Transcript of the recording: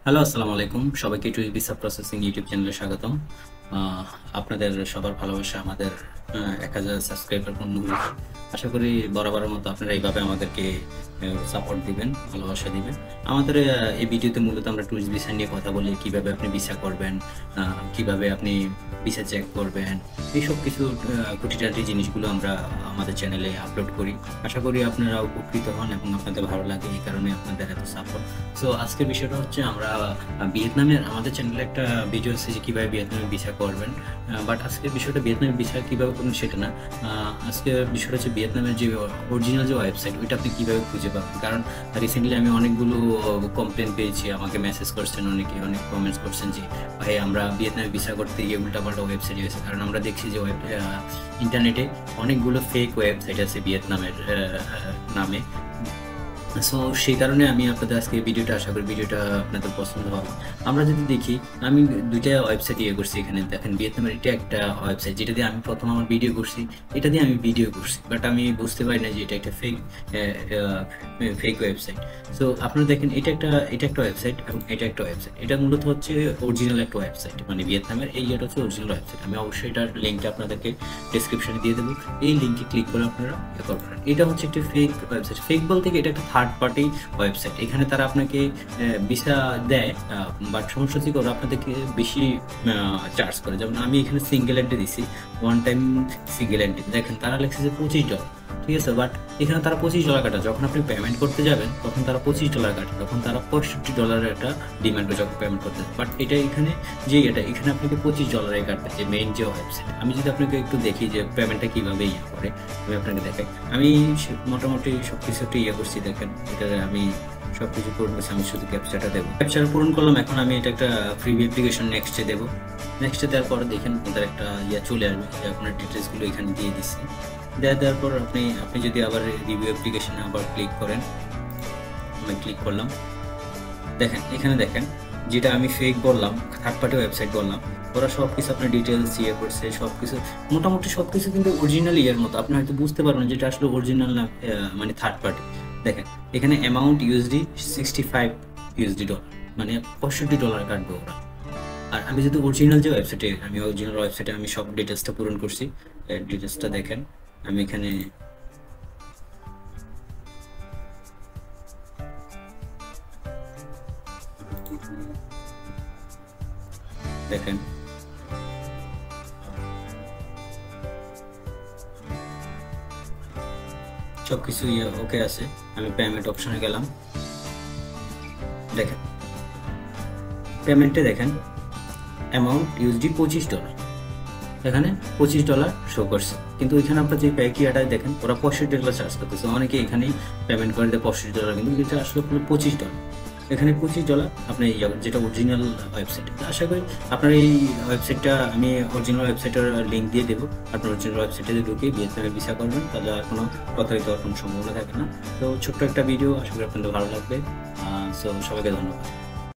Hello, আসসালামু আলাইকুম। সবাইকে টুইট ভিসা প্রসেসিং ইউটিউব চ্যানেলে স্বাগতম। আপনাদের সবার ভালোবাসা আমাদের ১,০০০ সাবস্ক্রাইবার পূর্ণ হয়েছে। আশা করি বরাবরের মতো আপনারা এইভাবে আমাদেরকে সাপোর্ট দিবেন, ভালোবাসা দিবেন। আমাদের এই ভিডিওতে মূলত আমরা টুরিস্ট ভিসা নিয়ে কথা বলি। কিভাবে আপনি ভিসা করবেন, কিভাবে আপনি ভিসা চেক করবেন, এইসব কিছু খুঁটিনাটি জিনিসগুলো আমরা আমাদের চ্যানেলে আপলোড করি। আশা করি আপনারা উপকৃত হন এবং আপনাদের ভালো লাগে, এই কারণে আপনাদের এত সাপোর্ট। সো আজকের বিষয়টা হচ্ছে আমরা ভিয়েতনামের আমাদের চ্যানেলে একটা ভিডিও আছে যে কীভাবে ভিয়েতনামে ভিসা করবেন। বাট আজকের বিষয়টা ভিয়েতনামের ভিসা কীভাবে করবেন সেটা না। আজকের বিষয়টা হচ্ছে ভিয়েতনামের যে অরিজিনাল যে ওয়েবসাইট ওইটা আপনি কীভাবে খুঁজে পাবেন। কারণ রিসেন্টলি আমি অনেকগুলো কমপ্লেন পেয়েছি, আমাকে মেসেজ করছেন অনেকে, অনেক কমেন্টস করছেন যে ভাই আমরা ভিয়েতনামে ভিসা করতে গিয়ে উল্টাপাল্টা ওয়েবসাইট হয়েছে। কারণ আমরা দেখছি যে ইন্টারনেটে অনেকগুলো ফেক ওয়েবসাইট আছে ভিয়েতনামের নামে। সো সেই কারণে আমি আপনাদের আজকে ভিডিওটা, আশা করি ভিডিওটা আপনাদের পছন্দ হবে। আমরা যদি দেখি, আমি দুইটা ওয়েবসাইট করছি। এখানে দেখেন ভিয়েতনামের এটা একটা ওয়েবসাইট যেটা দিয়ে আমি প্রথম আমার ভিডিও করছি, এটা দিয়ে আমি ভিডিও করছি, বাট আমি বুঝতে পারি না যে এটা একটা ফেক ওয়েবসাইট। সো আপনারা দেখেন এটা একটা ওয়েবসাইট এবং এটা একটা ওয়েবসাইট। এটা মূলত হচ্ছে অরিজিনাল একটা ওয়েবসাইট, মানে ভিয়েতনামের এটা হচ্ছে অরিজিনাল ওয়েবসাইট। আমি অবশ্যই এটার লিঙ্কটা আপনাদেরকে ডিসক্রিপশনে দিয়ে দেবো। এই লিঙ্কে ক্লিক করে আপনারা করবেন। এটা হচ্ছে একটা ফেক ওয়েবসাইট। ফেক বলতে এটা একটা থার্ড পার্টি ওয়েবসাইট। এখানে তারা আপনাকে ভিসা দেয়, বাট সমস্যা হচ্ছে ওরা আপনাদেরকে বেশি চার্জ করে। যেমন আমি এখানে সিঙ্গেল এন্ট্রি দিছি, ওয়ান টাইম সিঙ্গেল এন্ট্রি, দেখেন তারা লেখছে যে $25, ঠিক আছে। বাট এখানে তারা $25 কাটা, যখন আপনি পেমেন্ট করতে যাবেন তখন তারা $25 কাটে, তখন তারা $65 একটা ডিমান্ড করে যখন পেমেন্ট করতে। বাট এটা এখানে এখানে আপনাকে $25 কাটবে, যে মেইন যে ওয়েবসাইট। আমি যদি আপনাকে একটু দেখি যে পেমেন্টটা কীভাবে করে, আমি আপনাকে দেখাই। আমি মোটামুটি সব কিছু একটু করছি, দেখেন এটা আমি সব কিছু পূরণ করছি। আমি শুধু ক্যাপচাটা দেবো, ক্যাপচার পূরণ করলাম। এখন আমি এটা একটা ফ্রি অ্যাপ্লিকেশন নেক্সটে দেবো। নেক্সটে দেওয়ার পর দেখেন আপনাদের একটা চলে আসবে, আপনার ডিটেলসগুলো এখানে দিয়ে দিচ্ছি। দেওয়ার পর আপনি যদি আবার রিভিউ অ্যাপ্লিকেশনে আবার ক্লিক করেন, আমি ক্লিক করলাম, দেখেন এখানে দেখেন যেটা আমি ফেক বললাম, থার্ড পার্টি ওয়েবসাইট বললাম, ওরা সব কিছু আপনার ডিটেলস করছে, সব কিছু মোটামুটি সব কিছু কিন্তু অরিজিনাল মতো। আপনি হয়তো বুঝতে পারবেন যেটা আসলে অরিজিনাল না, মানে থার্ড পার্টি। দেখেন এখানে অ্যামাউন্ট $65, মানে $65 কাটবে ওরা। আর আমি যদি অরিজিনাল যে ওয়েবসাইটে, অরিজিনাল ওয়েবসাইটে আমি সব ডিটেলসটা পূরণ করছি। ডিটেলসটা দেখেন, আমি এখানে দেখেন সবকিছু ওকে আছে। আমি পেমেন্ট অপশনে গেলাম, দেখেন পেমেন্টে দেখেন অ্যামাউন্ট $25, এখানে $25 শো করছে। কিন্তু ওইখানে আপনার যে প্যাকিয়াটা দেখেন ওরা $65 চার্জ করতেছে। অনেকে এখানেই পেমেন্ট করে দেয় $65, কিন্তু এটা আসলে $25। এখানে $25 আপনি যেটা অরিজিনাল ওয়েবসাইট। আশা করি আপনার এই ওয়েবসাইটটা, আমি অরিজিনাল ওয়েবসাইটের লিঙ্ক দিয়ে দেবো। আপনার অরিজিনাল ওয়েবসাইটে ঢুকে ভিয়েতনামে ভিসা করবেন, তাহলে আর কোনো প্রতারিত হওয়ার কোনো সম্ভাবনা থাকে না। তো ছোট্ট একটা ভিডিও, আশা করি আপনাদের ভালো লাগবে। সো সবাইকে ধন্যবাদ।